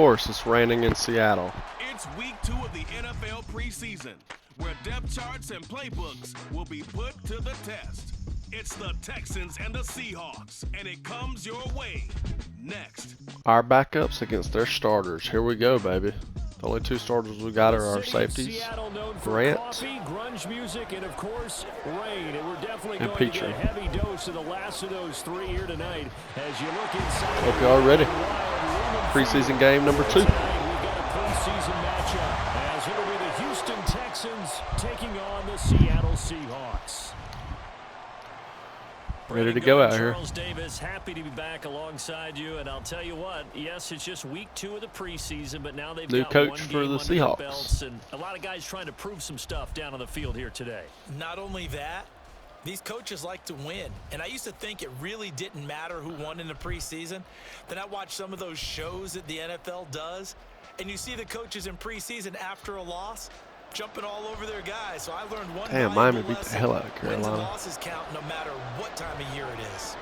course, it's raining in Seattle. It's week 2 of the NFL preseason, where depth charts and playbooks will be put to the test. It's the Texans and the Seahawks, and it comes your way next. Our backups against their starters. Here we go, baby. The only 2 starters we got are our safeties, Grant grunge music, and of course, rain. And we're definitely and going Petrie. to get a heavy dose of the last of those 3 here tonight. As you look inside, Hope y'all ready. Preseason game number 2. we've got a preseason matchup as it'll be the Houston Texans taking on the Seattle Seahawks. Ready to go out here. Charles Davis, happy to be back alongside you, and I'll tell you what, yes, it's just week 2 of the preseason, but now they've New got coach one for game the under their Seahawks. belts, and a lot of guys trying to prove some stuff down on the field here today. Not only that, these coaches like to win, and I used to think it really didn't matter who won in the preseason. Then I watched some of those shows that the NFL does, and you see the coaches in preseason after a loss jumping all over their guys. So I learned one Damn, Miami beat the hell out of wins and Carolina. losses count no matter what time of year it is.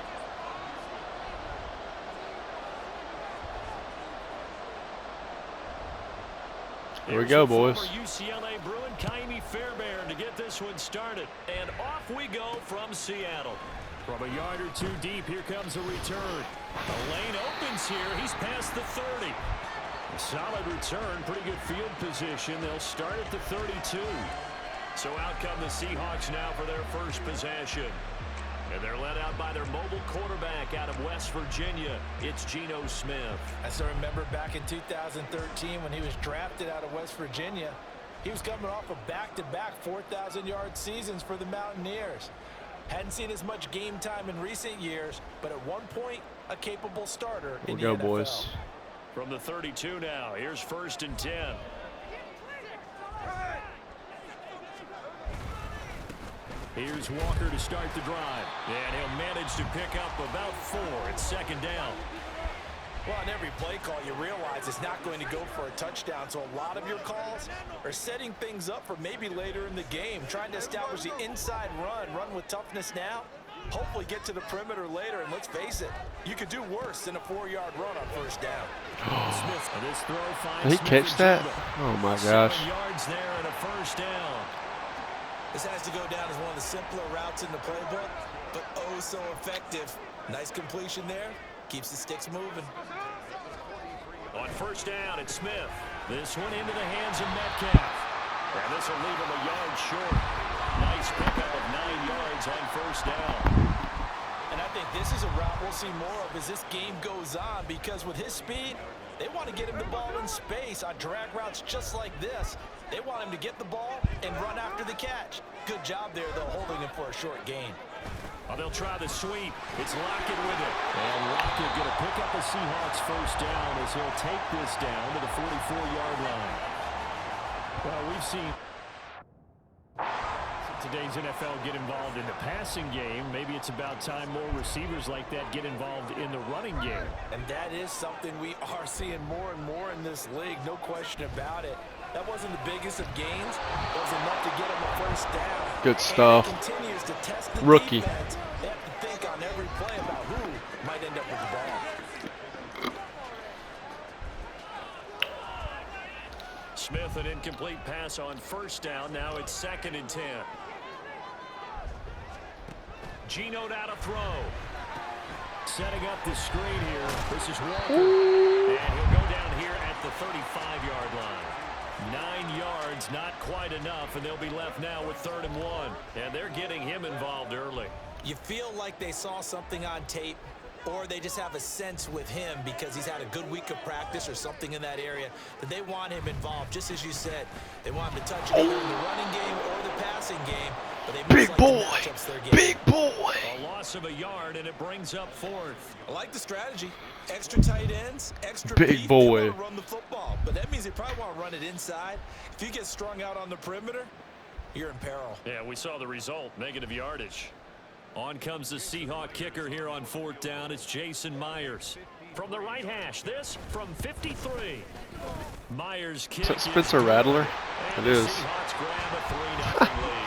Here we go, boys. UCLA Bruin Kaimi Fairbairn to get this one started. And off we go from Seattle. From a yard or 2 deep, here comes a return. The lane opens here. He's past the 30. A solid return, pretty good field position. They'll start at the 32. So out come the Seahawks now for their first possession. And they're led out by their mobile quarterback out of West Virginia. It's Geno Smith. As I remember back in 2013 when he was drafted out of West Virginia, he was coming off of back-to-back 4,000-yard seasons for the Mountaineers. Hadn't seen as much game time in recent years, but at one point, a capable starter in the NFL. Boys. From the 32 now, here's 1st and 10. Here's Walker to start the drive. And he'll manage to pick up about 4. It's 2nd down. Well, on every play call, you realize it's not going to go for a touchdown. So a lot of your calls are setting things up for maybe later in the game, trying to establish the inside run with toughness now. Hopefully get to the perimeter later, and let's face it, you could do worse than a 4-yard run on 1st down. Smith, this throw finds Did he Smith catch that? Jigba. Oh my gosh. 7 yards there and a 1st down. This has to go down as one of the simpler routes in the playbook, but oh so effective. Nice completion there. Keeps the sticks moving. On 1st down, it's Smith. This one into the hands of Metcalf. And this will leave him a yard short. Nice pickup of 9 yards on 1st down. And I think this is a route we'll see more of as this game goes on, because with his speed, they want to get him the ball in space on drag routes just like this. They want him to get the ball and run after the catch. Good job there, though, holding him for a short gain. Oh, they'll try the sweep. It's Lockett with it. And Lockett going to pick up the Seahawks 1st down as he'll take this down to the 44-yard line. Well, we've seen today's NFL get involved in the passing game. Maybe it's about time more receivers like that get involved in the running game. And that is something we are seeing more and more in this league, no question about it. That wasn't the biggest of gains. It was enough to get him a 1st down. Good stuff. And continues to test the Rookie. defense. They have to think on every play about who might end up with the ball. Smith, an incomplete pass on 1st down. Now it's 2nd and 10. Geno down to throw. Setting up the screen here. This is Walker. And he'll go down here at the 35-yard line. 9 yards, not quite enough, and they'll be left now with 3rd and 1. And they're getting him involved early. You feel like they saw something on tape, or they just have a sense with him because he's had a good week of practice or something in that area that they want him involved. Just as you said, they want him to touch it either in the running game or the passing game. But they Big like boy. the matchups they're getting. Big boy. A loss of a yard, and it brings up 4th. I like the strategy. Extra tight ends, extra Big beef, boy. they want to run the football. But that means they probably want to run it inside. If you get strung out on the perimeter, you're in peril. Yeah, we saw the result, negative yardage. On comes the Seahawk kicker here on 4th down. It's Jason Myers. From the right hash, this from 53. Myers kick. Is that Spencer Rattler? It is. Seahawks grab a 3-0 lead.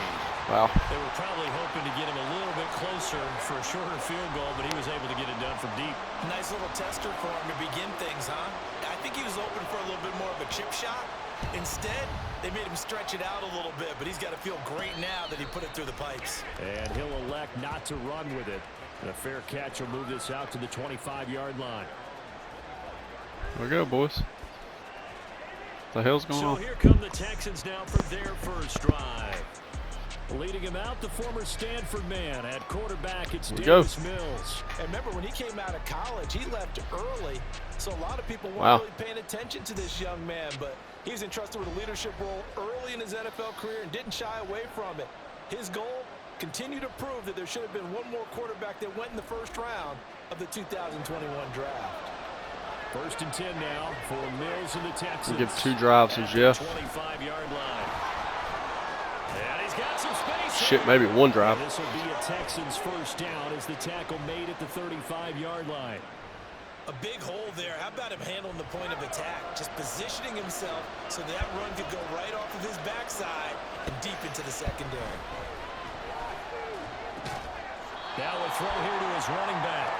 Wow. They were probably hoping to get him a little bit closer for a shorter field goal, but he was able to get it done from deep. Nice little tester for him to begin things, huh? I think he was open for a little bit more of a chip shot. Instead, they made him stretch it out a little bit, but he's got to feel great now that he put it through the pipes. And he'll elect not to run with it. And a fair catch will move this out to the 25-yard line. There we go, boys. The hell's going on? So here come the Texans now for their first drive. Leading him out, the former Stanford man. At quarterback, it's Davis Mills. And remember, when he came out of college, he left early. So a lot of people weren't really paying attention to this young man. But he was entrusted with a leadership role early in his NFL career and didn't shy away from it. His goal, continue to prove that there should have been one more quarterback that went in the first round of the 2021 draft. First and 10 now for Mills and the Texans. Give 2 drives to Jeff. 25-yard line. And he's got some space. Shit, maybe 1 drive. This will be a Texans first down as the tackle made at the 35-yard line. A big hole there. How about him handling the point of attack? Just positioning himself so that run could go right off of his backside and deep into the secondary. Now a throw here to his running back.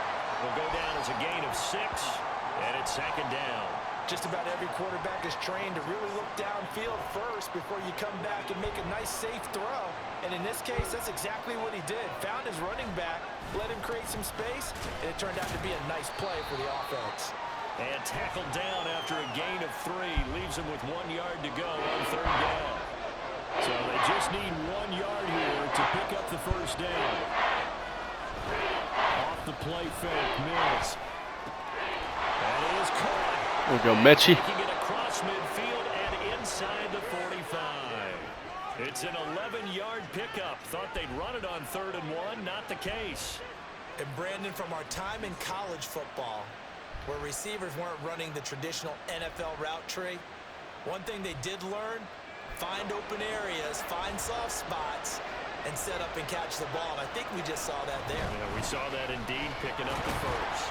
Will go down as a gain of 6, and it's second down. Just about every quarterback is trained to really look downfield first before you come back and make a nice, safe throw. And in this case, that's exactly what he did. Found his running back, let him create some space, and it turned out to be a nice play for the offense. And tackled down after a gain of 3. Leaves him with 1 yard to go on third down. So they just need 1 yard here to pick up the first down. Off the play fake, Mills. That is caught. We'll go Mechie. Taking it across midfield and inside the 45. It's an 11-yard pickup. Thought they'd run it on 3rd and 1. Not the case. And Brandon, from our time in college football, where receivers weren't running the traditional NFL route tree, one thing they did learn, find open areas, find soft spots, and set up and catch the ball. And I think we just saw that there. Yeah, we saw that indeed, picking up the first.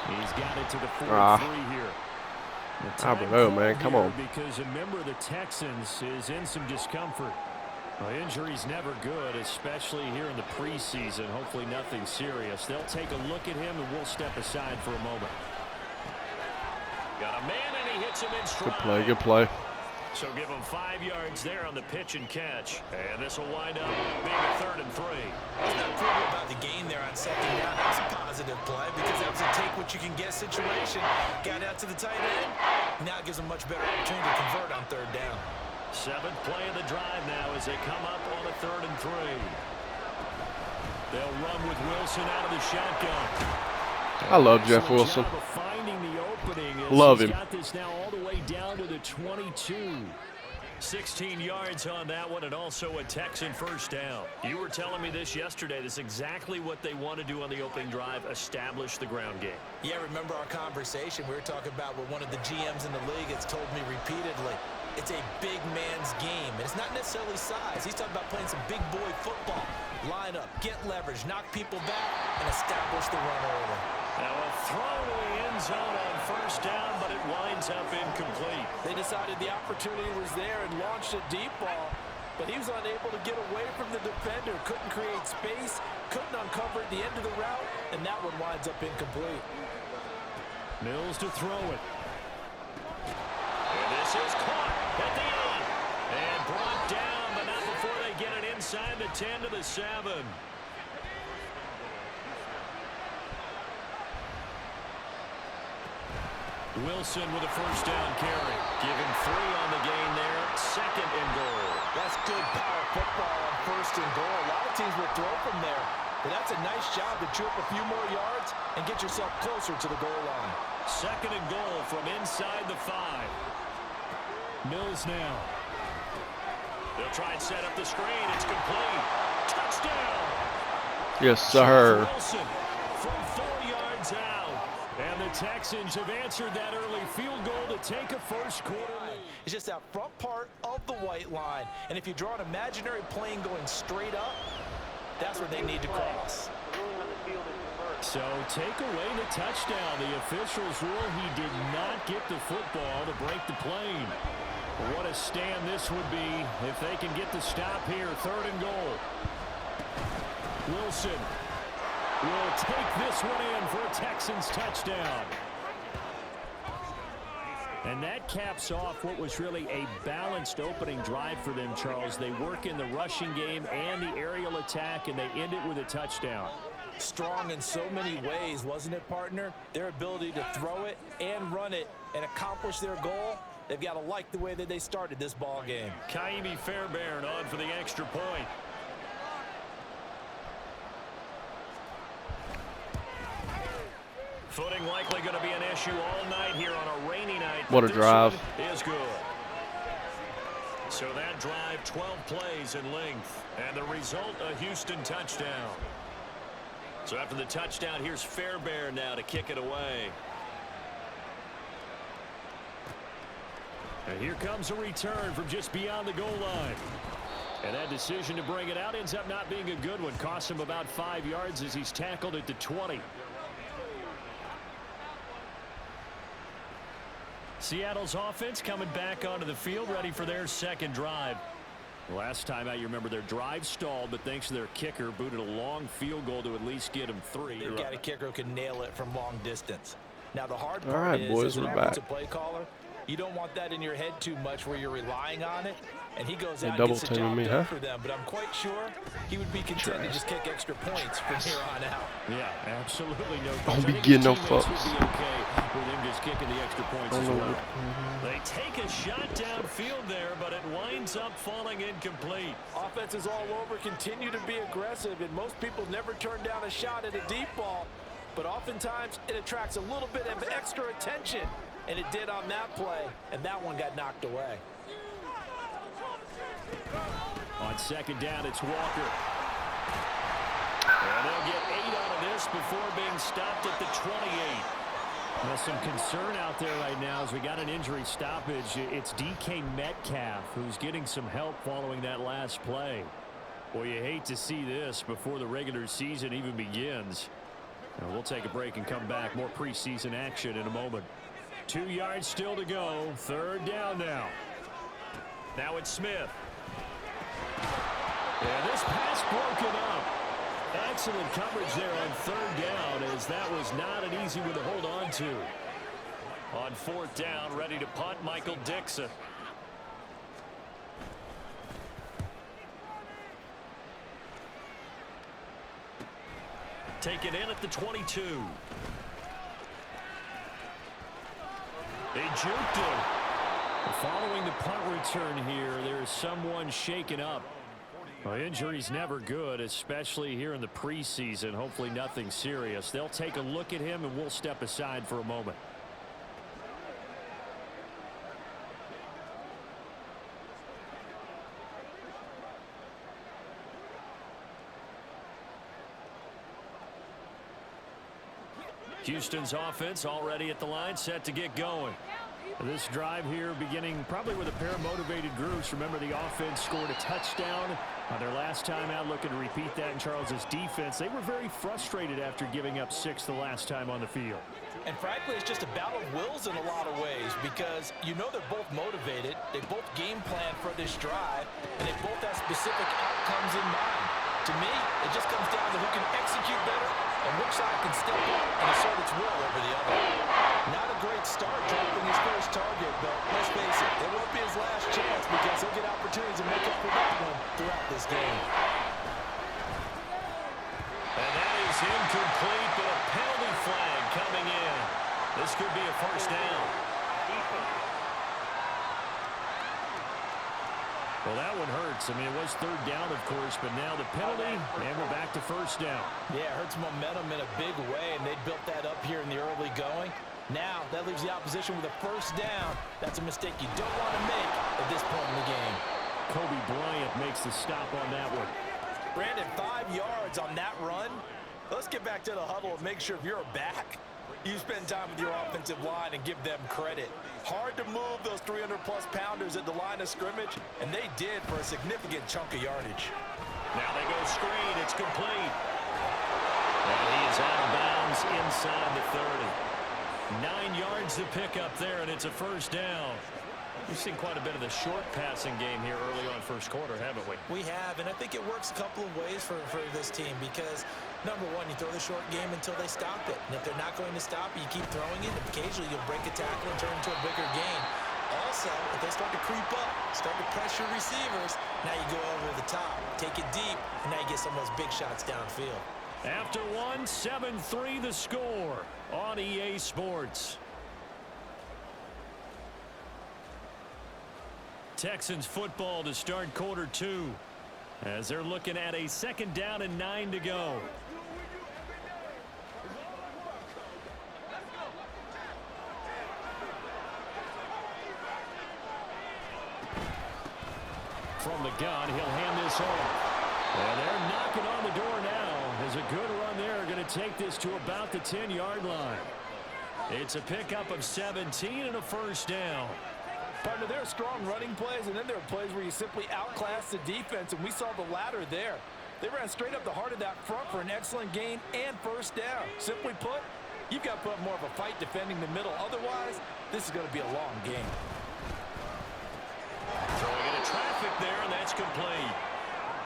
He's got it to the 43 here. I don't know, man. Come on. Because a member of the Texans is in some discomfort. Well, injury's never good, especially here in the preseason. Hopefully nothing serious. They'll take a look at him, and we'll step aside for a moment. Got a man, and he hits him in stride. Good play, good play. So give him 5 yards there on the pitch and catch. And this will wind up being a 3rd and 3. It's not approval about the gain there on second down. That was a positive play because that was a take-what-you-can-get situation. Got out to the tight end. Now it gives them much better opportunity to convert on 3rd down. 7th play of the drive now as they come up on a 3rd and 3. They'll run with Wilson out of the shotgun. I love Jeff Wilson. Love him. Got this now all the way down to the 22. 16 yards on that one, and also a Texan first down. You were telling me this yesterday. This is exactly what they want to do on the opening drive, establish the ground game. Yeah, remember our conversation. We were talking about what one of the GMs in the league has told me repeatedly. It's a big man's game, and it's not necessarily size. He's talking about playing some big boy football. Line up, get leverage, knock people back, and establish the run early. Now a throw to the end zone on first down, but it winds up incomplete. They decided the opportunity was there and launched a deep ball, but he was unable to get away from the defender, couldn't create space, couldn't uncover at the end of the route, and that one winds up incomplete. Mills to throw it. And this is caught at the end. And brought down, but not before they get it inside the 10 to the 7. Wilson with a first down carry. Give him 3 on the gain there. 2nd and goal. That's good power football on 1st and goal. A lot of teams will throw from there. But that's a nice job to chew up a few more yards and get yourself closer to the goal line. 2nd and goal from inside the 5. Mills now. They'll try and set up the screen. It's complete. Touchdown. Yes, sir. Wilson from 4 yards out. And the Texans have answered that early field goal to take a first quarter lead. It's just that front part of the white line. And if you draw an imaginary plane going straight up, that's where they need to cross. So take away the touchdown. The officials rule he did not get the football to break the plane. What a stand this would be if they can get the stop here. 3rd and goal. Wilson will take this one in for a Texans touchdown. And that caps off what was really a balanced opening drive for them, Charles. They work in the rushing game and the aerial attack, and they end it with a touchdown. Strong in so many ways, wasn't it, partner? Their ability to throw it and run it and accomplish their goal, they've got to like the way that they started this ball game. Kaimi Fairbairn on for the extra point. Footing likely going to be an issue all night here on a rainy night. What a drive. Is good. So that drive, 12 plays in length. And the result, a Houston touchdown. So after the touchdown, here's Fairbairn now to kick it away. And here comes a return from just beyond the goal line. And that decision to bring it out ends up not being a good one. Costs him about 5 yards as he's tackled at the 20. Seattle's offense coming back onto the field, ready for their second drive. Last time out, you remember their drive stalled, but thanks to their kicker, booted a long field goal to at least get him 3. They've got a kicker who can nail it from long distance. Now, the hard part All right, is, boys, as an we're back. offensive play caller, you don't want that in your head too much where you're relying on it. And he goes out and gets the job done for them. But I'm quite sure he would be content to just kick extra points from here on out. Yeah, absolutely no. Don't be getting no fucks. Would be okay with him just kicking the extra points as well. They take a shot downfield there, but it winds up falling incomplete. Offenses all over continue to be aggressive, and most people never turn down a shot at a deep ball. But oftentimes it attracts a little bit of extra attention, and it did on that play, and that one got knocked away. On second down, it's Walker. And they'll get 8 out of this before being stopped at the 28. Now, some concern out there right now as we got an injury stoppage. It's DK Metcalf who's getting some help following that last play. Well, you hate to see this before the regular season even begins. Now, we'll take a break and come back. More preseason action in a moment. 2 yards still to go. Third down now. Now it's Smith. Yeah, this pass broken up. Excellent coverage there on third down, as that was not an easy one to hold on to. On fourth down, ready to punt, Michael Dixon. Take it in at the 22. They juked him. Following the punt return here, there's someone shaken up. Well, injury's never good, especially here in the preseason. Hopefully nothing serious. They'll take a look at him, and we'll step aside for a moment. Houston's offense already at the line, set to get going. This drive here beginning probably with a pair of motivated groups. Remember, the offense scored a touchdown on their last time out, looking to repeat that in Charles's defense. They were very frustrated after giving up 6 the last time on the field. And frankly, it's just a battle of wills in a lot of ways, because you know they're both motivated, they both game plan for this drive, and they both have specific outcomes in mind. To me, it just comes down to who can execute better and which side can step up and assert its will over the other. Not a great start dropping his first target, but let's face it, it won't be his last chance, because he'll get opportunities to make up for that one throughout this game. And that is incomplete, but a penalty flag coming in. This could be a first down. Well, that one hurts. I mean, it was third down, of course, but now the penalty, and we're back to first down. Yeah, it hurts momentum in a big way, and they built that up here in the early going. Now, that leaves the opposition with a first down. That's a mistake you don't want to make at this point in the game. Kobe Bryant makes the stop on that one. Brandon, 5 yards on that run. Let's get back to the huddle and make sure if you're a back, you spend time with your offensive line and give them credit. Hard to move those 300-plus pounders at the line of scrimmage, and they did for a significant chunk of yardage. Now they go screen. It's complete. And he is out of bounds inside the 30. 9 yards to pick up there, and it's a first down. We've seen quite a bit of the short passing game here early on first quarter, haven't we? We have, and I think it works a couple of ways for this team because, number one, you throw the short game until they stop it. And if they're not going to stop it, you keep throwing it. Occasionally, you'll break a tackle and turn into a bigger gain. Also, if they start to creep up, start to pressure receivers, now you go over the top, take it deep, and now you get some of those big shots downfield. After one, 7-3 the score on EA Sports. Texans football to start quarter two as they're looking at a 2nd down and 9 to go. From the gun, he'll hand this off. And they're knocking on the door now. There's a good run there. Going to take this to about the 10-yard line. It's a pickup of 17 and a first down. Partner, there are strong running plays, and then there are plays where you simply outclass the defense, and we saw the latter there. They ran straight up the heart of that front for an excellent gain and first down. Simply put, you've got to put up more of a fight defending the middle. Otherwise, this is going to be a long game. Throwing into traffic there, and that's complete.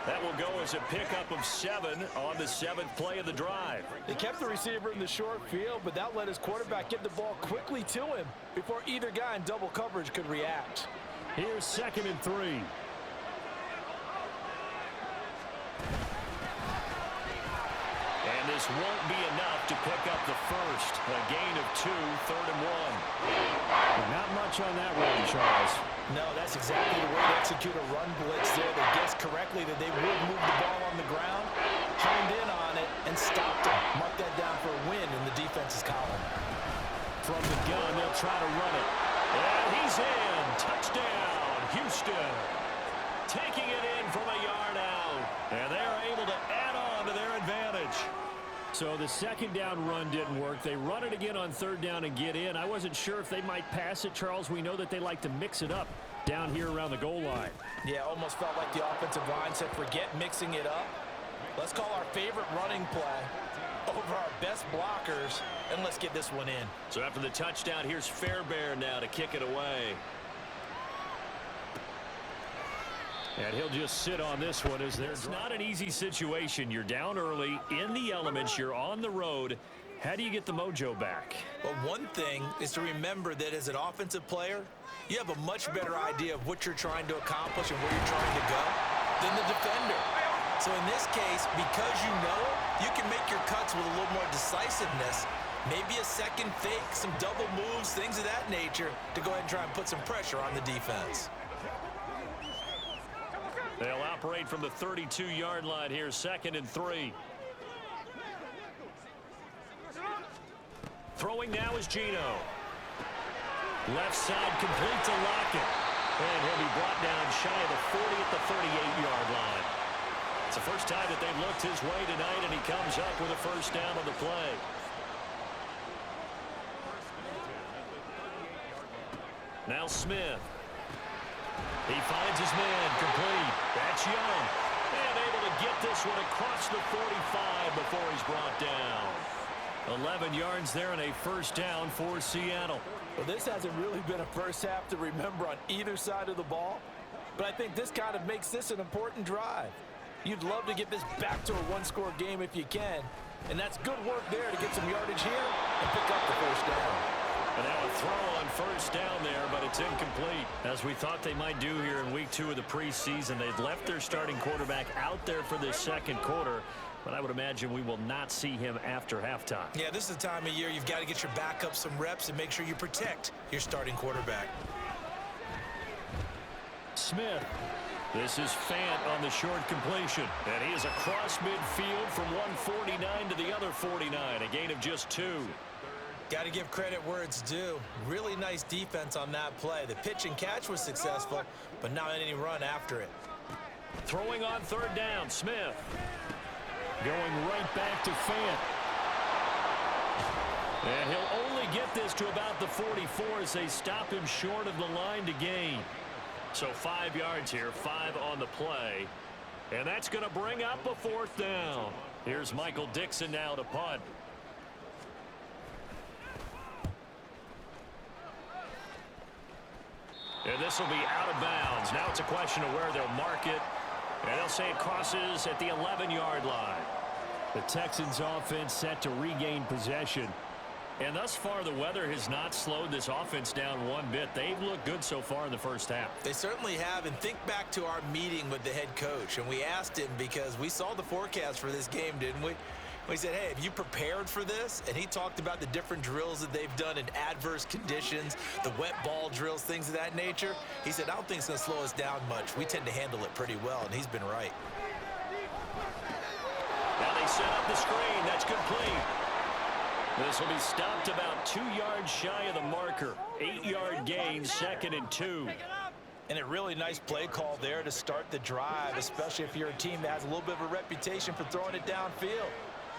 That will go as a pickup of 7 on the 7th play of the drive. They kept the receiver in the short field, but that let his quarterback get the ball quickly to him before either guy in double coverage could react. Here's 2nd and 3. And this won't be enough to pick up the first. A gain of 2, 3rd and 1. Not much on that run, Charles. No, that's exactly the way to execute a run blitz there. They guessed correctly that they would move the ball on the ground, honed in on it, and stopped it. Mark that down for a win in the defense's column. From the gun, they'll try to run it. And he's in. Touchdown, Houston. Taking it in from a yard out. And they're able to add on to their advantage. So the 2nd down run didn't work. They run it again on 3rd down and get in. I wasn't sure if they might pass it, Charles. We know that they like to mix it up down here around the goal line. Yeah, almost felt like the offensive line said, forget mixing it up. Let's call our favorite running play over our best blockers, and let's get this one in. So after the touchdown, here's Fairbairn now to kick it away. And he'll just sit on this one as it's not an easy situation. You're down early, in the elements, you're on the road. How do you get the mojo back? Well, one thing is to remember that as an offensive player, you have a much better idea of what you're trying to accomplish and where you're trying to go than the defender. So in this case, because you know it, you can make your cuts with a little more decisiveness, maybe a second fake, some double moves, things of that nature, to go ahead and try and put some pressure on the defense. They'll operate from the 32-yard line here, 2nd and 3. Throwing now is Gino. Left side complete to Lockett. And he'll be brought down shy of the 40 at the 38-yard line. It's the first time that they've looked his way tonight, and he comes up with a first down on the play. Now Smith. He finds his man complete. That's Young. And able to get this one across the 45 before he's brought down. 11 yards there and a first down for Seattle. Well, this hasn't really been a first half to remember on either side of the ball, but I think this kind of makes this an important drive. You'd love to get this back to a one-score game if you can, and that's good work there to get some yardage here and pick up the first down. And now a throw on first down there, but it's incomplete. As we thought they might do here in week 2 of the preseason, they've left their starting quarterback out there for this second quarter, but I would imagine we will not see him after halftime. Yeah, this is the time of year you've got to get your backup some reps and make sure you protect your starting quarterback. Smith. This is Fant on the short completion. And he is across midfield from 149 to the other 49. A gain of just 2. Got to give credit where it's due. Really nice defense on that play. The pitch and catch was successful, but not any run after it. Throwing on third down, Smith. Going right back to Fant. And he'll only get this to about the 44 as they stop him short of the line to gain. So 5 yards here, 5 on the play. And that's going to bring up a fourth down. Here's Michael Dixon now to punt. And this will be out of bounds. Now it's a question of where they'll mark it. And they'll say it crosses at the 11-yard line. The Texans offense set to regain possession. And thus far, the weather has not slowed this offense down one bit. They've looked good so far in the first half. They certainly have. And think back to our meeting with the head coach. And we asked him because we saw the forecast for this game, didn't we? We said, hey, have you prepared for this? And he talked about the different drills that they've done in adverse conditions, the wet ball drills, things of that nature. He said, I don't think it's going to slow us down much. We tend to handle it pretty well, and he's been right. Now they set up the screen. That's complete. This will be stopped about 2 yards shy of the marker. 8-yard gain, 2nd and 2. And a really nice play call there to start the drive, especially if you're a team that has a little bit of a reputation for throwing it downfield.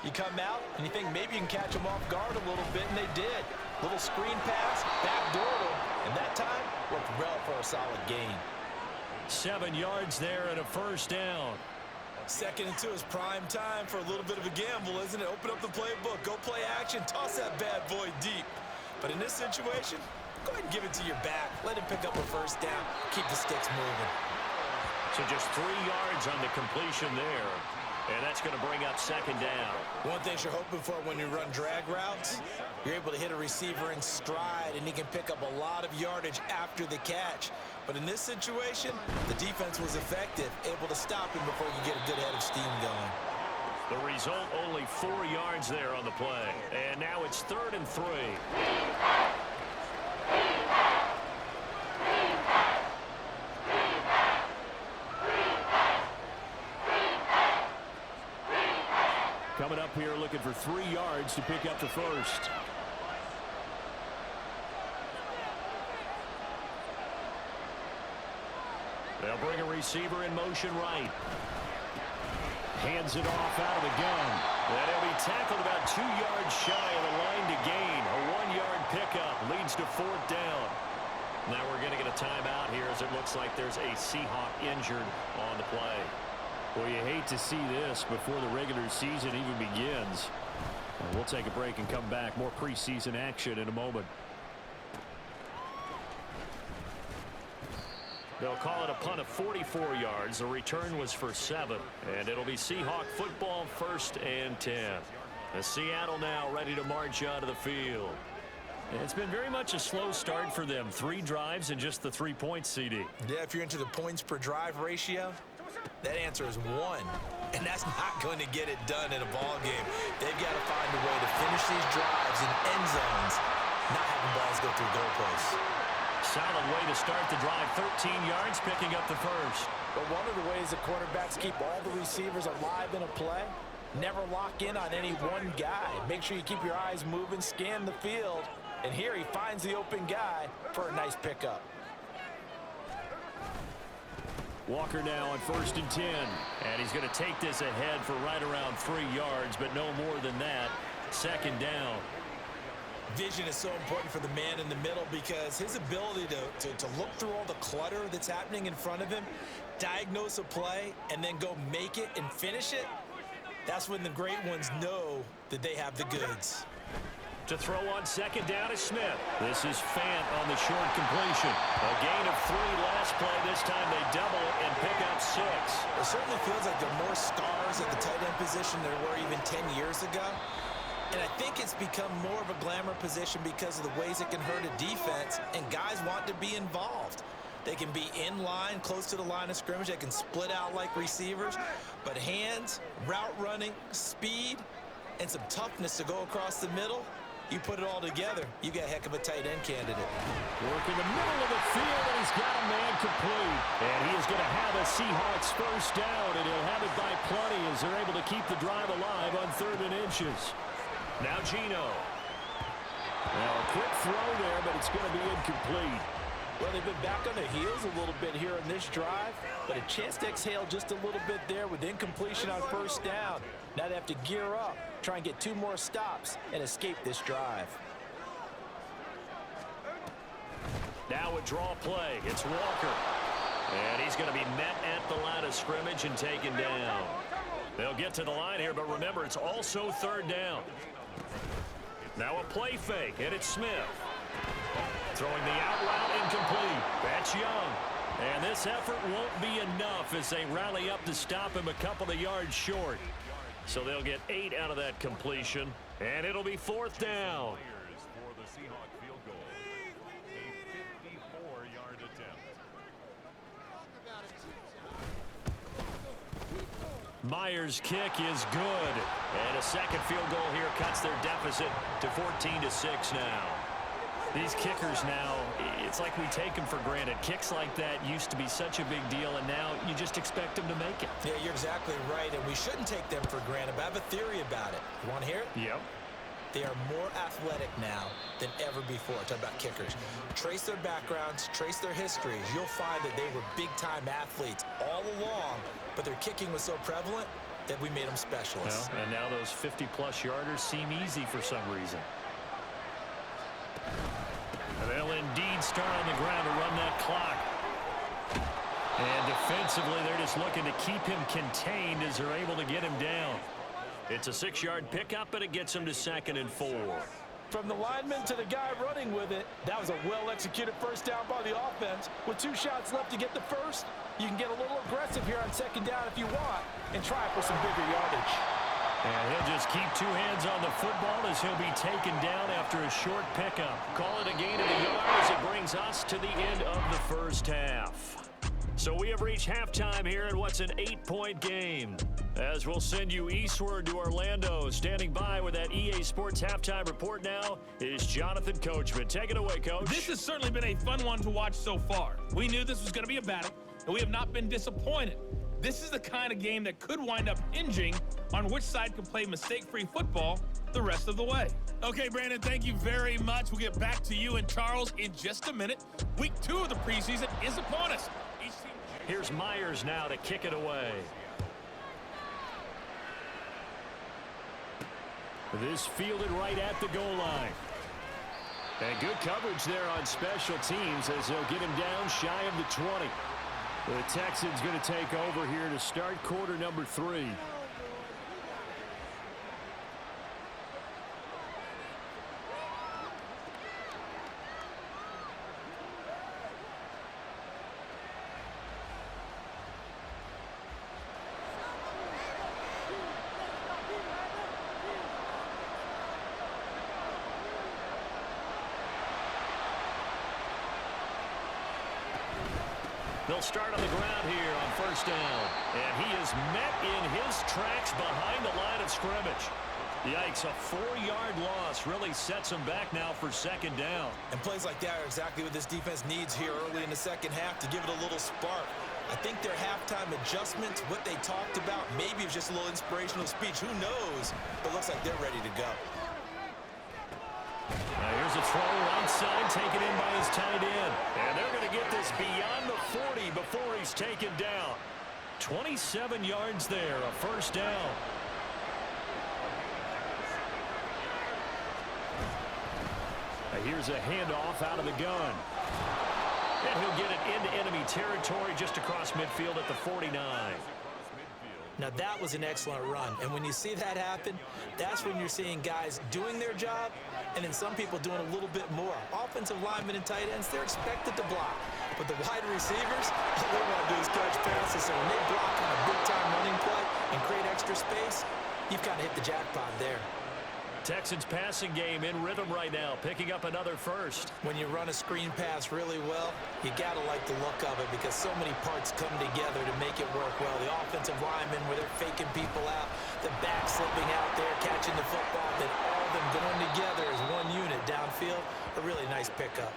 You come out and you think maybe you can catch them off guard a little bit, and they did. Little screen pass, backdoor them, and that time worked well for a solid gain. 7 yards there and a first down. 2nd and 2 is prime time for a little bit of a gamble, isn't it? Open up the playbook, go play action, toss that bad boy deep. But in this situation, go ahead and give it to your back. Let him pick up a first down. Keep the sticks moving. So just 3 yards on the completion there. And that's going to bring up 2nd down. One thing you're hoping for when you run drag routes, you're able to hit a receiver in stride, and he can pick up a lot of yardage after the catch. But in this situation, the defense was effective, able to stop him before you get a good head of steam going. The result, only 4 yards there on the play. And now it's 3rd and 3. Coming up here looking for 3 yards to pick up the first. They'll bring a receiver in motion right. Hands it off out of the gun. And he'll be tackled about 2 yards shy of the line to gain. A 1-yard pickup leads to 4th down. Now we're going to get a timeout here as it looks like there's a Seahawk injured on the play. Well, you hate to see this before the regular season even begins. We'll take a break and come back. More preseason action in a moment. They'll call it a punt of 44 yards. The return was for 7. And it'll be Seahawk football, 1st and 10. As Seattle now ready to march out of the field. It's been very much a slow start for them. 3 drives and just the 3 points, CD. Yeah, if you're into the points per drive ratio, that answer is 1. And that's not going to get it done in a ball game. They've got to find a way to finish these drives in end zones, not having balls go through goalposts. Solid way to start the drive. 13 yards, picking up the first. But one of the ways the quarterbacks keep all the receivers alive in a play, never lock in on any one guy. Make sure you keep your eyes moving, scan the field. And here he finds the open guy for a nice pickup. Walker now on 1st and 10. And he's going to take this ahead for right around 3 yards, but no more than that. 2nd down. Vision is so important for the man in the middle because his ability to look through all the clutter that's happening in front of him, diagnose a play, and then go make it and finish it, that's when the great ones know that they have the goods. To throw on 2nd down is Smith. This is Fant on the short completion. A gain of 3 last play. This time they double it and pick up 6. It certainly feels like there are more stars at the tight end position than there were even 10 years ago. And I think it's become more of a glamour position because of the ways it can hurt a defense, and guys want to be involved. They can be in line, close to the line of scrimmage. They can split out like receivers. But hands, route running, speed, and some toughness to go across the middle, you put it all together, you got a heck of a tight end candidate. Work in the middle of the field, and he's got a man complete. And he is going to have a Seahawks first down, and he'll have it by plenty as they're able to keep the drive alive on 3rd and inches. Now Gino. Now a quick throw there, but it's going to be incomplete. Well, they've been back on their heels a little bit here in this drive, but a chance to exhale just a little bit there with incompletion on 1st down. Now they have to gear up, try and get 2 more stops, and escape this drive. Now a draw play. It's Walker. And he's going to be met at the line of scrimmage and taken down. They'll get to the line here, but remember, it's also 3rd down. Now a play fake, and it's Smith. Throwing the out route incomplete. That's Young. And this effort won't be enough as they rally up to stop him a couple of yards short. So they'll get 8 out of that completion, and it'll be 4th down. For the Seahawks field goal, a 54-yard attempt. Myers' kick is good. And a second field goal here cuts their deficit to 14-6 now. These kickers now, it's like we take them for granted. Kicks like that used to be such a big deal, and now you just expect them to make it. Yeah, you're exactly right, and we shouldn't take them for granted, but I have a theory about it. You want to hear it? Yep. They are more athletic now than ever before. Talk about kickers. Trace their backgrounds, trace their histories. You'll find that they were big-time athletes all along, but their kicking was so prevalent that we made them specialists. Well, and now those 50-plus yarders seem easy for some reason. And they'll indeed start on the ground to run that clock. And defensively, they're just looking to keep him contained as they're able to get him down. It's a 6-yard pickup, and it gets him to 2nd and 4. From the lineman to the guy running with it, that was a well-executed first down by the offense. With 2 shots left to get the first, you can get a little aggressive here on 2nd down if you want and try for some bigger yardage. And he'll just keep 2 hands on the football as he'll be taken down after a short pickup. Call it a gain of a yard as it brings us to the end of the first half. So we have reached halftime here in what's an 8-point game. As we'll send you eastward to Orlando. Standing by with that EA Sports halftime report now is Jonathan Coachman. Take it away, Coach. This has certainly been a fun one to watch so far. We knew this was going to be a battle, and we have not been disappointed. This is the kind of game that could wind up hinging on which side can play mistake-free football the rest of the way. Okay, Brandon, thank you very much. We'll get back to you and Charles in just a minute. Week 2 of the preseason is upon us. Here's Myers now to kick it away. This fielded right at the goal line. And good coverage there on special teams as they'll get him down shy of the 20. The Texans going to take over here to start quarter number 3. They'll start on the ground here on first down. And he is met in his tracks behind the line of scrimmage. Yikes, a 4-yard loss really sets him back now for second down. And plays like that are exactly what this defense needs here early in the second half to give it a little spark. I think their halftime adjustments, what they talked about, maybe it's just a little inspirational speech. Who knows? But looks like they're ready to go. Now here's a throw right side taken in by his tight end. And they're going to get this beyond the 40 before he's taken down. 27 yards there, a first down. Now here's a handoff out of the gun. And he'll get it into enemy territory just across midfield at the 49. Now that was an excellent run, and when you see that happen, that's when you're seeing guys doing their job and then some people doing a little bit more. Offensive linemen and tight ends, they're expected to block, but the wide receivers, all they want to do is catch passes. So when they block on a big-time running play and create extra space, you've kind of hit the jackpot there. Texans passing game in rhythm right now, picking up another first. When you run a screen pass really well, you gotta like the look of it because so many parts come together to make it work well. The offensive linemen where they're faking people out, the back slipping out there, catching the football, then all of them going together as one unit downfield. A really nice pickup.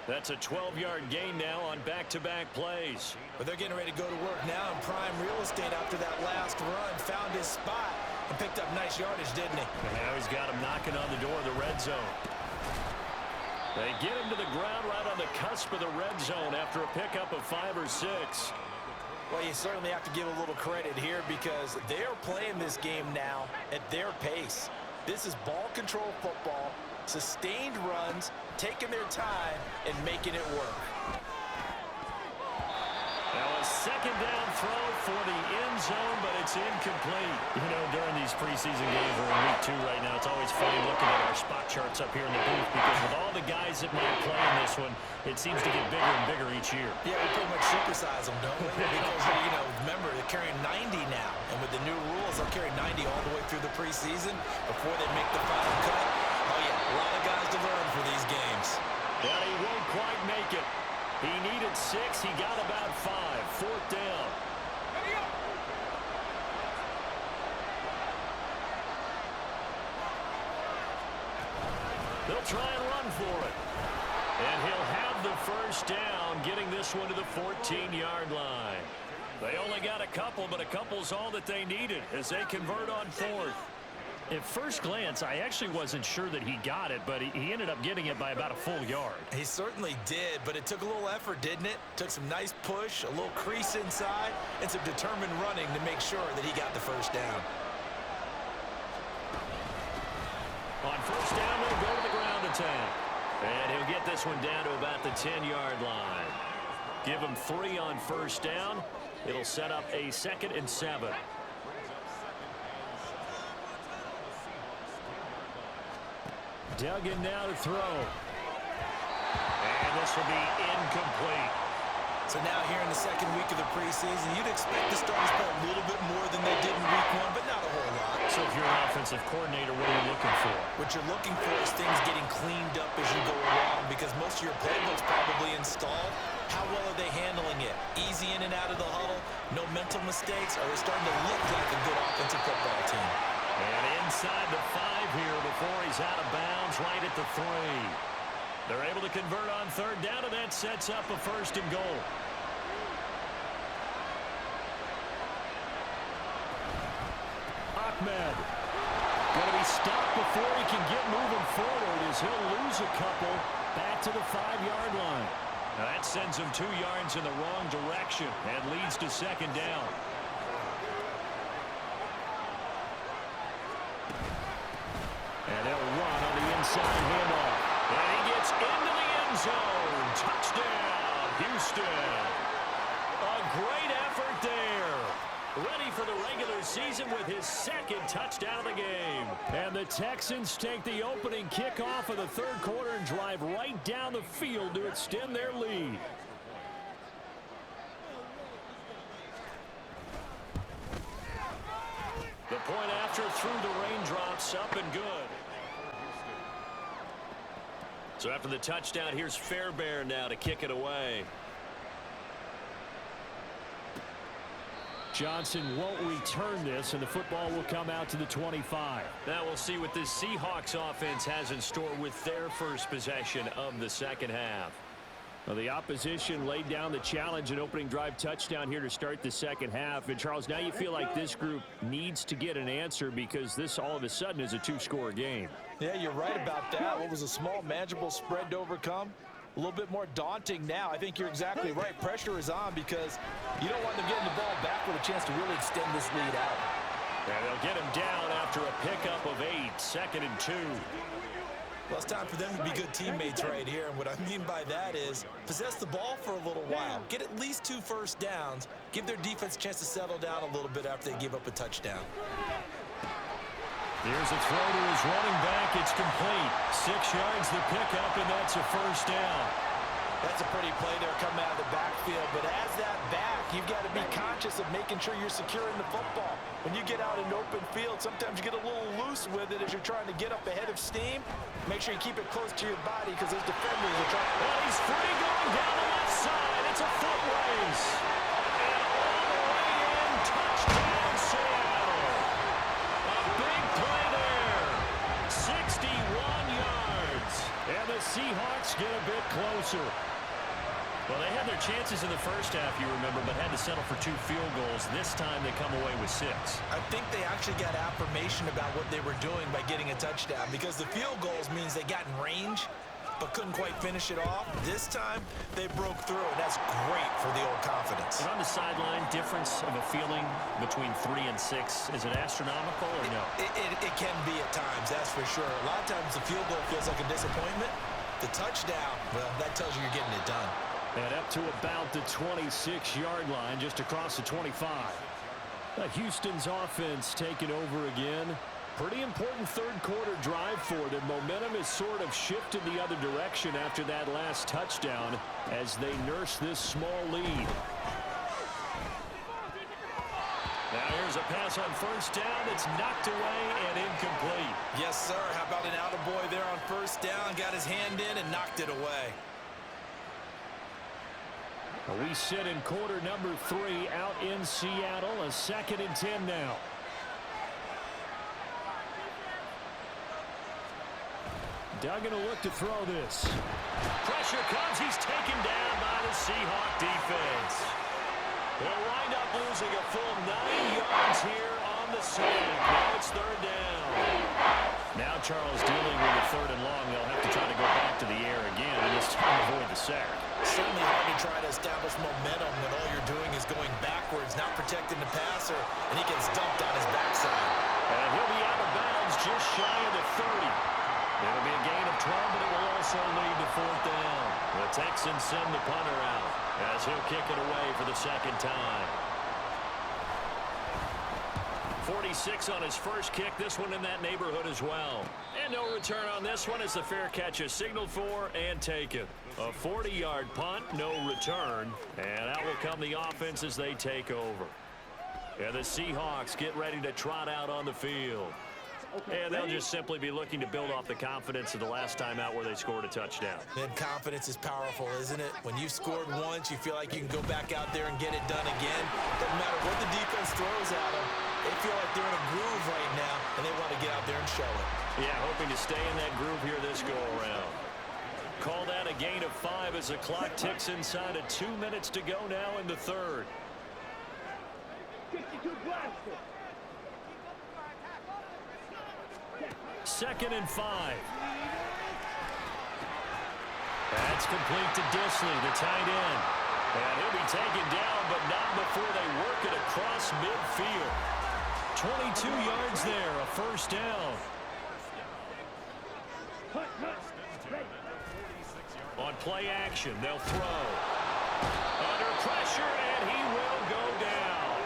That's a 12-yard gain now on back-to-back plays. But they're getting ready to go to work now in prime real estate after that last run. Found his spot and picked up nice yardage, didn't he? And now he's got him knocking on the door of the red zone. They get him to the ground right on the cusp of the red zone after a pickup of 5 or 6. Well, you certainly have to give a little credit here because they're playing this game now at their pace. This is ball control football, sustained runs, taking their time and making it work. Now a second down throw for the end zone, but it's incomplete. You know, during these preseason games, we're in week 2 right now. It's always funny looking at our spot charts up here in the booth because with all the guys that might play in this one, it seems to get bigger and bigger each year. Yeah, we pretty much supersize them, don't we? Because, you know, remember, they're carrying 90 now. And with the new rules, they'll carry 90 all the way through the preseason before they make the final cut. Oh, yeah, a lot of guys to learn for these games. Yeah, he won't quite make it. He needed 6. He got about 5. 4th down. They'll try and run for it. And he'll have the first down, getting this one to the 14-yard line. They only got a couple, but a couple's all that they needed as they convert on 4th. At first glance, I actually wasn't sure that he got it, but he ended up getting it by about a full yard. He certainly did, but it took a little effort, didn't it? Took some nice push, a little crease inside, and some determined running to make sure that he got the first down. On first down, they'll go to the ground attack. And he'll get this one down to about the 10-yard line. Give him 3 on first down. It'll set up a 2nd and 7. Duggan now to throw. And this will be incomplete. So now here in the 2nd week of the preseason, you'd expect the starters to play a little bit more than they did in week 1, but not a whole lot. So if you're an offensive coordinator, what are you looking for? What you're looking for is things getting cleaned up as you go along because most of your playbook's probably installed. How well are they handling it? Easy in and out of the huddle, no mental mistakes, or are they starting to look like a good offensive football team? And inside the 5 here before he's out of bounds, right at the 3. They're able to convert on 3rd down, and that sets up a 1st and goal. Ahmed going to be stopped before he can get moving forward as he'll lose a couple back to the 5-yard line. Now that sends him 2 yards in the wrong direction and leads to 2nd down. And they'll run on the inside handoff. And he gets into the end zone. Touchdown, Houston. A great effort there. Ready for the regular season with his 2nd touchdown of the game. And the Texans take the opening kickoff of the 3rd quarter and drive right down the field to extend their lead. The point after through the raindrops, up and good. So after the touchdown, here's Fairbairn now to kick it away. Johnson won't return this, and the football will come out to the 25. Now we'll see what this Seahawks offense has in store with their first possession of the 2nd half. Well, the opposition laid down the challenge and opening drive touchdown here to start the 2nd half. And, Charles, now you feel like this group needs to get an answer because this all of a sudden is a 2-score game. Yeah, you're right about that. What was a small, manageable spread to overcome? A little bit more daunting now. I think you're exactly right. Pressure is on because you don't want them getting the ball back with a chance to really extend this lead out. And they'll get him down after a pickup of 8, 2nd and 2. Well, it's time for them to be good teammates right here. And what I mean by that is possess the ball for a little while. Get at least 2 first downs. Give their defense a chance to settle down a little bit after they give up a touchdown. Here's a throw to his running back. It's complete. 6 yards the pickup, and that's a 1st down. That's a pretty play there coming out of the backfield. But as that back, you've got to be conscious of making sure you're securing the football. When you get out in open field, sometimes you get a little loose with it as you're trying to get up ahead of steam. Make sure you keep it close to your body because those defenders are trying to... Well, he's free going down the left side. It's a foot race. And all the way in, touchdown, Seattle. A big play there. 61 yards. And the Seahawks get a bit closer. Well, they had their chances in the first half, you remember, but had to settle for 2 field goals. This time they come away with 6. I think they actually got affirmation about what they were doing by getting a touchdown because the field goals means they got in range but couldn't quite finish it off. This time they broke through, and that's great for the old confidence. And on the sideline, difference of a feeling between 3 and 6, is it astronomical or no? It can be at times, that's for sure. A lot of times the field goal feels like a disappointment. The touchdown, well, that tells you you're getting it done. And up to about the 26-yard line, just across the 25. Houston's offense taking over again. Pretty important third quarter drive for them. Momentum has sort of shifted the other direction after that last touchdown as they nurse this small lead. Now here's a pass on first down. It's knocked away and incomplete. Yes, sir. How about an attaboy there on first down? Got his hand in and knocked it away. We sit in quarter number 3 out in Seattle. A 2nd and 10 now. Duggan will look to throw this. Pressure comes. He's taken down by the Seahawk defense. They'll wind up losing a full 9 yards here on the sack. Now it's third down. Now Charles dealing with a 3rd and long. They'll have to try to go back to the air again and this time avoid the sack. Certainly hard to try to establish momentum when all you're doing is going backwards, not protecting the passer, and he gets dumped on his backside. And he'll be out of bounds just shy of the 30. It'll be a gain of 12, but it will also lead to 4th down. The Texans send the punter out as he'll kick it away for the 2nd time. 46 on his first kick. This one in that neighborhood as well. And no return on this one as the fair catch is signaled for and taken. A 40-yard punt, no return. And out will come the offense as they take over. And the Seahawks get ready to trot out on the field. And they'll just simply be looking to build off the confidence of the last time out where they scored a touchdown. And confidence is powerful, isn't it? When you've scored once, you feel like you can go back out there and get it done again. Doesn't matter what the defense throws at them. They feel like they're in a groove right now, and they want to get out there and show it. Yeah, hoping to stay in that groove here this go-around. Call that a gain of 5 as the clock ticks inside of 2 minutes to go now in the 3rd. Second and 5. That's complete to Disley, the tight end. And he'll be taken down, but not before they work it across midfield. 22 yards there, a 1st down. On play action, they'll throw. Under pressure, and he will go down.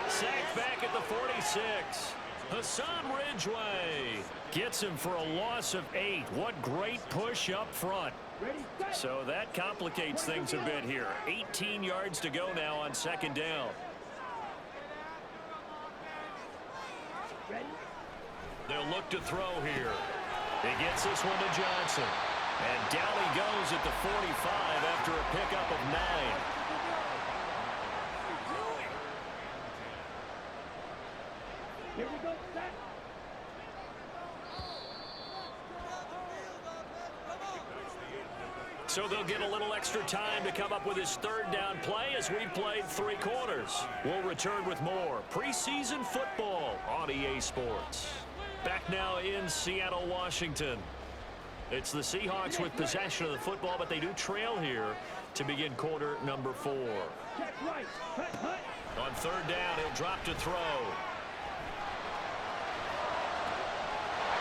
Sacked back at the 46. Hassan Ridgeway gets him for a loss of 8. What great push up front. So that complicates things a bit here. 18 yards to go now on 2nd down. They'll look to throw here. He gets this one to Johnson. And down he goes at the 45 after a pickup of 9. Here we go, set. So they'll get a little extra time to come up with his 3rd down play as we've played 3 quarters. We'll return with more preseason football on EA Sports. Back now in Seattle, Washington. It's the Seahawks with possession of the football, but they do trail here to begin quarter number 4. On 3rd down, he'll drop to throw.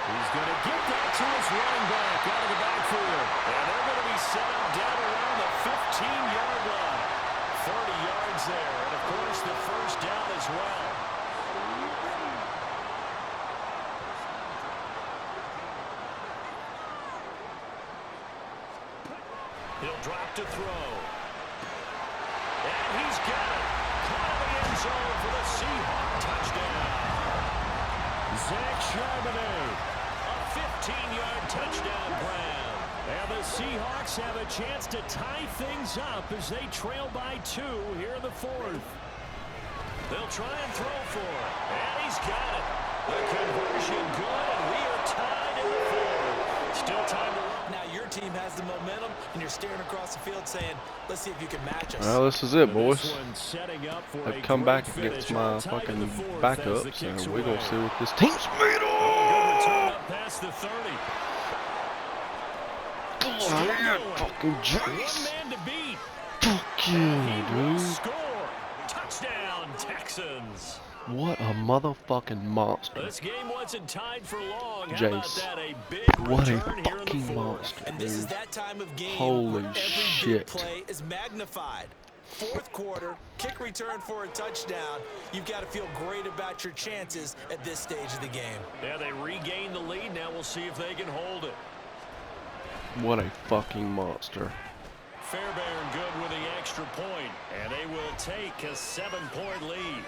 He's going to get that to his running back out of the backfield. And they're going to be set up down around the 15-yard line. 30 yards there. And, of course, the 1st down as well. He'll drop to throw. And he's got it. Caught in the end zone for the Seahawk touchdown. Zach Charbonnet. 15-yard touchdown grab. And the Seahawks have a chance to tie things up as they trail by 2 here in the 4th. They'll try and throw for it. And he's got it. The conversion good, and we are tied in the 4th. Still time to run. Now your team has the momentum, and you're staring across the field saying, let's see if you can match us. Well, this is it, boys. I've come back against my fucking backups, and we're going to see what this team's made of. Past the 30. Fucking jeez. One man to beat. Fuck you, dude. Score. Touchdown, Texans. What a motherfucking monster. This game wasn't tied for long. How about Jace. that? A big What a return here in the fucking fourth. monster, And this is dude. that time of game Holy where every shit. big play is magnified. Fourth quarter, kick return for a touchdown. You've got to feel great about your chances at this stage of the game. Yeah, they regained the lead. Now we'll see if they can hold it. What a fucking monster. Fairbairn good with the extra point, and they will take a 7-point lead.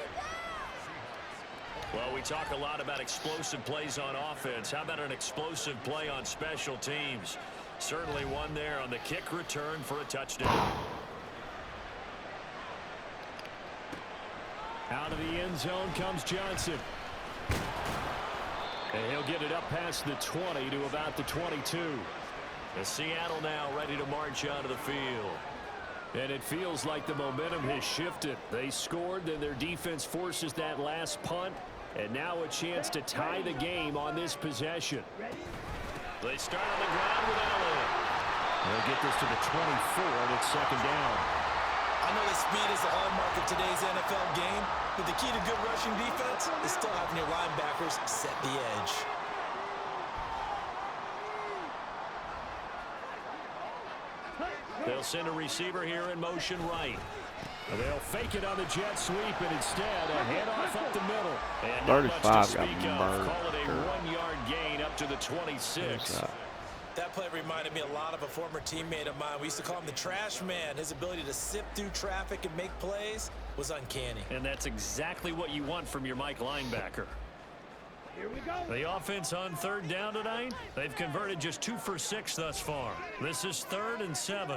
Well, we talk a lot about explosive plays on offense. How about an explosive play on special teams? Certainly one there on the kick return for a touchdown. Out of the end zone comes Johnson. And he'll get it up past the 20 to about the 22. And Seattle now ready to march onto the field. And it feels like the momentum has shifted. They scored, then their defense forces that last punt. And now a chance to tie the game on this possession. They start on the ground with Elliott. They'll get this to the 24, and it's second down. I know that speed is the hallmark of today's NFL game, but the key to good rushing defense is still having your linebackers set the edge. They'll send a receiver here in motion right. They'll fake it on the jet sweep, and instead a handoff up the middle. And 35 not much to got speak of. burned. Call it a 1-yard gain up to the 26. That play reminded me a lot of a former teammate of mine. We used to call him the trash man. His ability to sift through traffic and make plays was uncanny. And that's exactly what you want from your Mike linebacker. Here we go. The offense on third down tonight, they've converted just 2 for 6 thus far. This is 3rd and 7.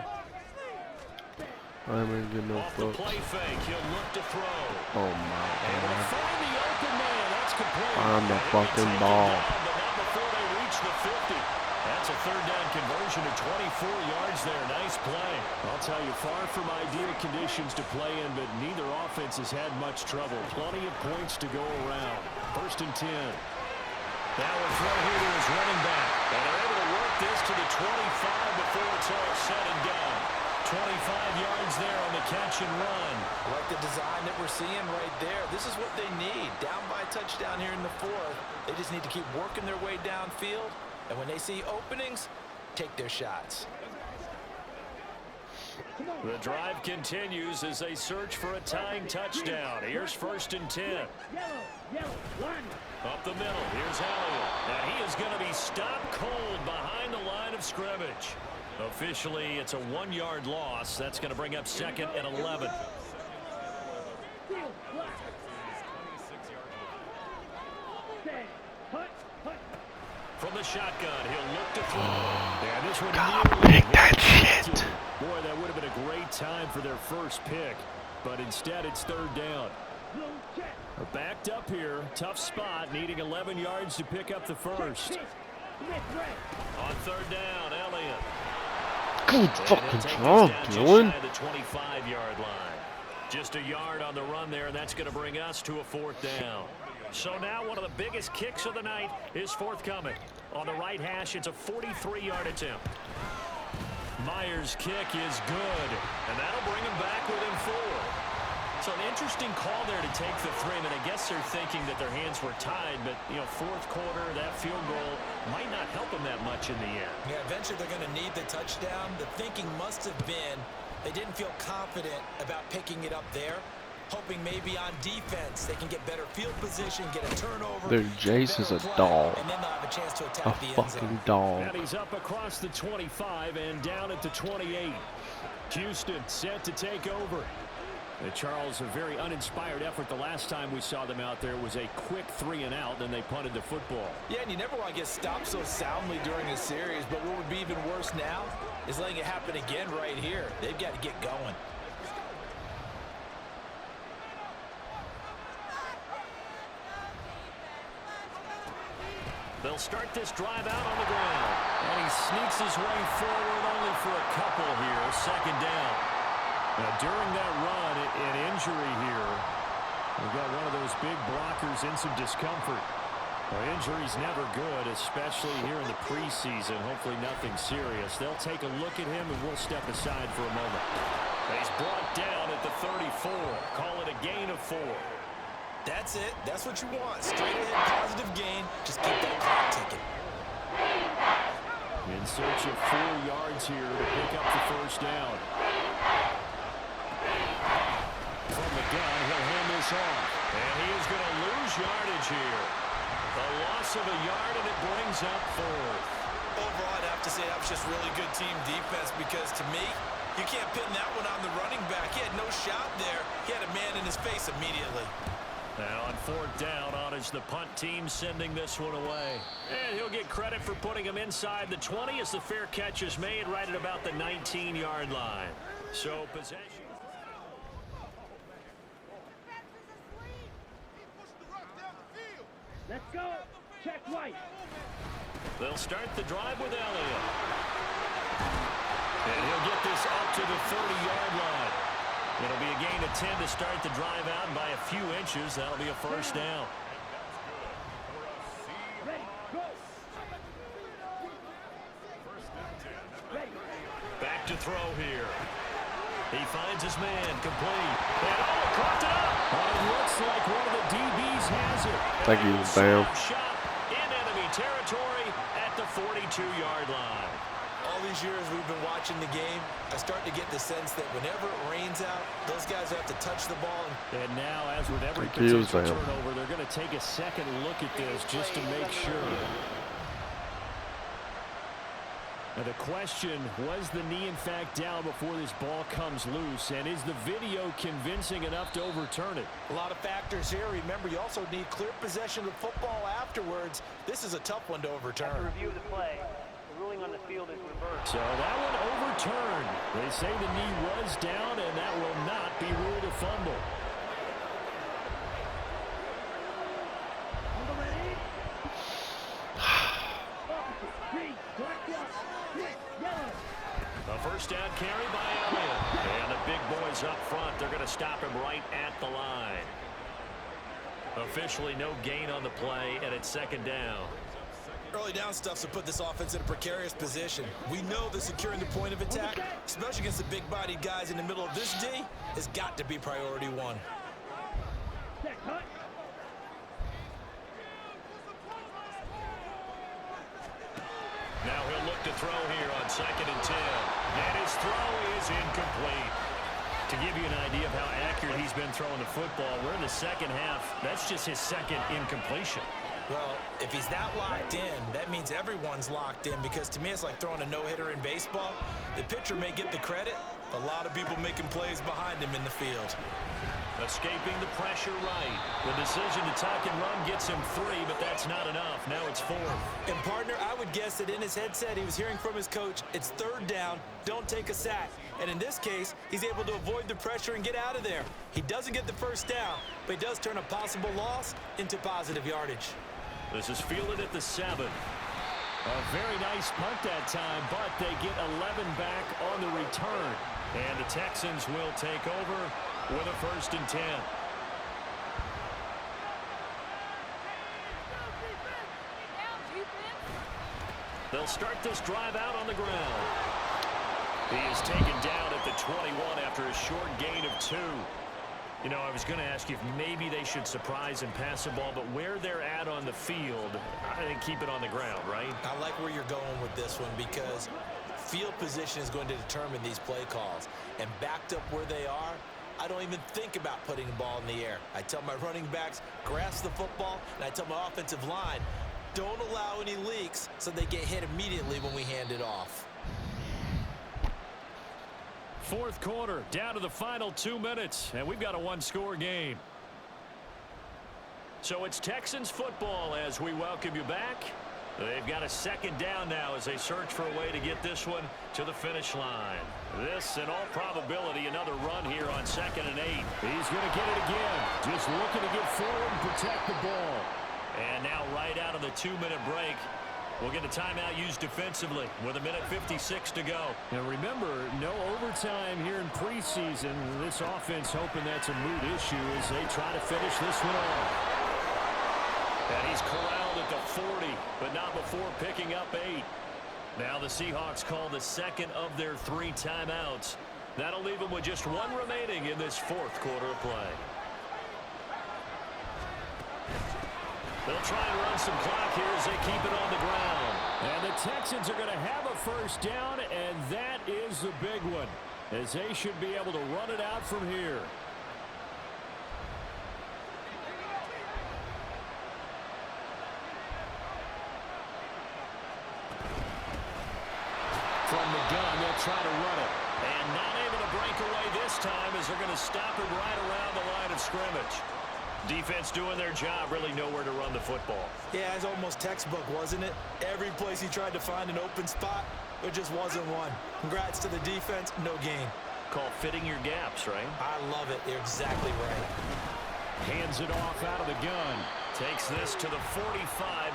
I ain't get no Off the fucks. play fake, he'll look to throw. Oh my Able to god. find the open man. That's complete. Find the And he'll be fucking taken ball. down, but not before they reach the 50. That's a 3rd down conversion to 24 yards there. Nice play. I'll tell you, far from ideal conditions to play in, but neither offense has had much trouble. Plenty of points to go around. 1st and 10. Now we'll throw here to his running back. And they're able to work this to the 25 before it's all said and done. 25 yards there on the catch and run. I like the design that we're seeing right there. This is what they need. Down by a touchdown here in the 4th. They just need to keep working their way downfield. And when they see openings, take their shots. The drive continues as they search for a tying touchdown. Here's 1st and 10. Yellow, line. Up the middle, here's Elliott. And he is going to be stopped cold behind the line of scrimmage. Officially, it's a 1-yard loss. That's going to bring up 2nd and 11. From the shotgun, he'll look to throw. Yeah, this one nearly pick that shit. Boy, that would have been a great time for their first pick. But instead, it's 3rd down. They're backed up here. Tough spot, needing 11 yards to pick up the first. On 3rd down, Elliott. Good fucking job, Dylan. The 25-yard line. Just a yard on the run there, and that's going to bring us to a 4th down. So now one of the biggest kicks of the night is forthcoming. On the right hash, it's a 43-yard attempt. Myers' kick is good, and that'll bring him back within 4. So an interesting call there to take the 3. I mean, I guess they're thinking that their hands were tied, but, you know, 4th quarter, that field goal might not help them that much in the end. Yeah, eventually they're going to need the touchdown. The thinking must have been they didn't feel confident about picking it up there, hoping maybe on defense they can get better field position, get a turnover. Dude, Jace is a dog. And then they'll have a chance to A attack the end fucking zone. dog. And he's up across the 25 and down at the 28. Houston set to take over. And Charles, a very uninspired effort the last time we saw them out there was a quick 3 and out, then they punted the football. Yeah, and you never want to get stopped so soundly during a series, but what would be even worse now is letting it happen again right here. They've got to get going. They'll start this drive out on the ground. And he sneaks his way forward only for a couple here. 2nd down. Now, during that run, an injury here. We've got one of those big blockers in some discomfort. Well, injury's never good, especially here in the preseason. Hopefully nothing serious. They'll take a look at him, and we'll step aside for a moment. He's brought down at the 34. Call it a gain of 4. That's That's it. That's what you want. Straight ahead, positive gain. Just keep that clock ticking. In search of 4 yards here to pick up the first down. From the gun, he'll hand this off. And he is going to lose yardage here. A loss of a yard, and it brings up 4th. Overall, I'd have to say that was just really good team defense because, to me, you can't pin that one on the running back. He had no shot there. He had a man in his face immediately. And on 4th down, on is the punt team sending this one away. And he'll get credit for putting him inside the 20 as the fair catch is made right at about the 19-yard line. So possession. Let's go. Check right. They'll start the drive with Elliott. And he'll get this up to the 30-yard line. It'll be a gain of 10 to start the drive out by a few inches. That'll be a first down. Ready, go. Ready. Back to throw here. He finds his man, complete. And caught it up. Well, it looks like one of the DBs has it. Thank you, Bam. Shot in enemy territory at the 42-yard line. All these years we've been watching the game, I start to get the sense that whenever it rains out, those guys have to touch the ball. And now, as with every Thank you, potential Bam. turnover, they're going to take a second look at this just to make sure. Now the question, was the knee in fact down before this ball comes loose? And is the video convincing enough to overturn it? A lot of factors here. Remember, you also need clear possession of football afterwards. This is a tough one to overturn. After review of the play, the ruling on the field is reversed. So that one overturned. They say the knee was down, and that will not be ruled a fumble. On the ready. Officer, green, black one, switch, yellow. A first down carry by Elliott. And the big boys up front, they're going to stop him right at the line. Officially no gain on the play, and it's second down. Early down stuff to put this offense in a precarious position. We know that securing the point of attack, especially against the big-bodied guys in the middle of this D, has got to be priority one. Set, cut. Now he'll look to throw here on 2nd and 10. And his throw is incomplete. To give you an idea of how accurate he's been throwing the football, we're in the second half. That's just his second incompletion. Well, if he's that locked in, that means everyone's locked in, because to me it's like throwing a no-hitter in baseball. The pitcher may get the credit, a lot of people making plays behind him in the field. Escaping the pressure right. The decision to tuck and run gets him 3, but that's not enough. Now it's 4th. And partner, I would guess that in his headset he was hearing from his coach, it's 3rd down, don't take a sack. And in this case, he's able to avoid the pressure and get out of there. He doesn't get the first down, but he does turn a possible loss into positive yardage. This is fielded at the 7. A very nice punt that time, but they get 11 back on the return. And the Texans will take over with a 1st and 10. They'll start this drive out on the ground. He is taken down at the 21 after a short gain of 2. You know, I was going to ask you if maybe they should surprise and pass the ball, but where they're at on the field, I think keep it on the ground, right? I like where you're going with this one, because field position is going to determine these play calls. And backed up where they are, I don't even think about putting the ball in the air. I tell my running backs, grasp the football, and I tell my offensive line, don't allow any leaks so they get hit immediately when we hand it off. 4th quarter, down to the final 2 minutes, and we've got a 1-score game. So it's Texans football as we welcome you back. They've got a 2nd down now as they search for a way to get this one to the finish line. This, in all probability, another run here on 2nd and 8. He's going to get it again. Just looking to get forward and protect the ball. And now right out of the 2-minute break, we'll get a timeout used defensively with 1:56 to go. Now remember, no overtime here in preseason. This offense hoping that's a moot issue as they try to finish this one off. And he's corralled at the 40, but not before picking up 8. Now the Seahawks call the 2nd of their 3 timeouts. That'll leave them with just 1 remaining in this 4th quarter of play. They'll try and run some clock here as they keep it on the ground. And the Texans are going to have a first down, and that is the big one, as they should be able to run it out from here. From the gun, they'll try to run it. And not able to break away this time as they're going to stop it right around the line of scrimmage. Defense doing their job, really nowhere to run the football. Yeah, it's almost textbook, wasn't it? Every place he tried to find an open spot, there just wasn't one. Congrats to the defense, no gain. Called fitting your gaps, right? I love it. You're exactly right. Hands it off out of the gun. Takes this to the 45.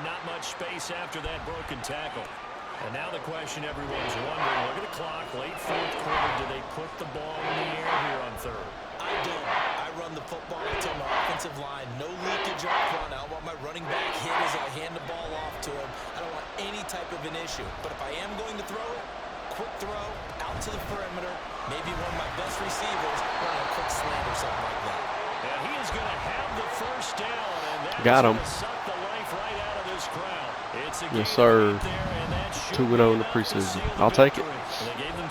Not much space after that broken tackle. And now the question everyone's wondering, look at the clock, late fourth quarter, do they put the ball in the air here on third? I don't. I run the football until my offensive line. No leakage up front. I don't want my running back hit as I hand the ball off to him. I don't want any type of an issue. But if I am going to throw it, quick throw, out to the perimeter, maybe one of my best receivers run a quick slant or something like that. And he is going to have the first down, and that Got him. Suck the life right out of this crowd. It's a Yes, sir. 2-0 in the preseason. I'll take it.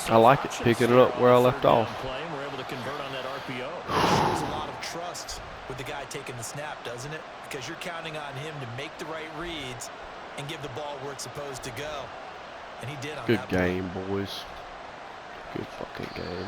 I like it, picking it up where I left off. We're able to convert on that RPO. There's a lot of trust with the guy taking the snap, doesn't it? Because you're counting on him to make the right reads and give the ball where it's supposed to go. And he did on Good that game, boys. Good fucking game.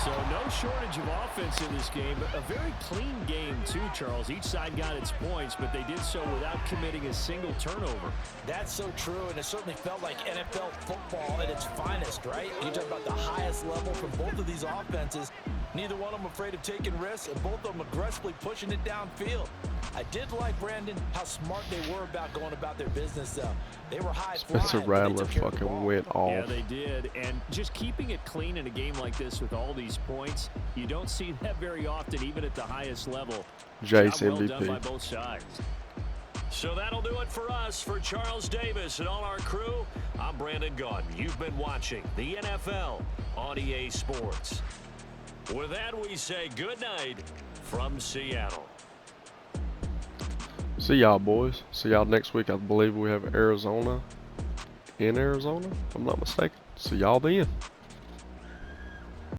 So no shortage of offense in this game, but a very clean game too, Charles. Each side got its points, but they did so without committing a single turnover. That's so true, and it certainly felt like NFL football at its finest, right? You talk about the highest level from both of these offenses. Neither one of them afraid of taking risks, and both of them aggressively pushing it downfield. I did like, Brandon, how smart they were about going about their business, though. They were high flying. Spencer Rattler fucking went off. Yeah, they did. And just keeping it clean in a game like this with all these points, you don't see that very often, even at the highest level. Jace Well done by MVP. both sides. So that'll do it for us. For Charles Davis and all our crew, I'm Brandon Gaudin. You've been watching the NFL on EA Sports. With that, we say good night from Seattle. See y'all, boys. See y'all next week. I believe we have Arizona in Arizona, if I'm not mistaken. See y'all then.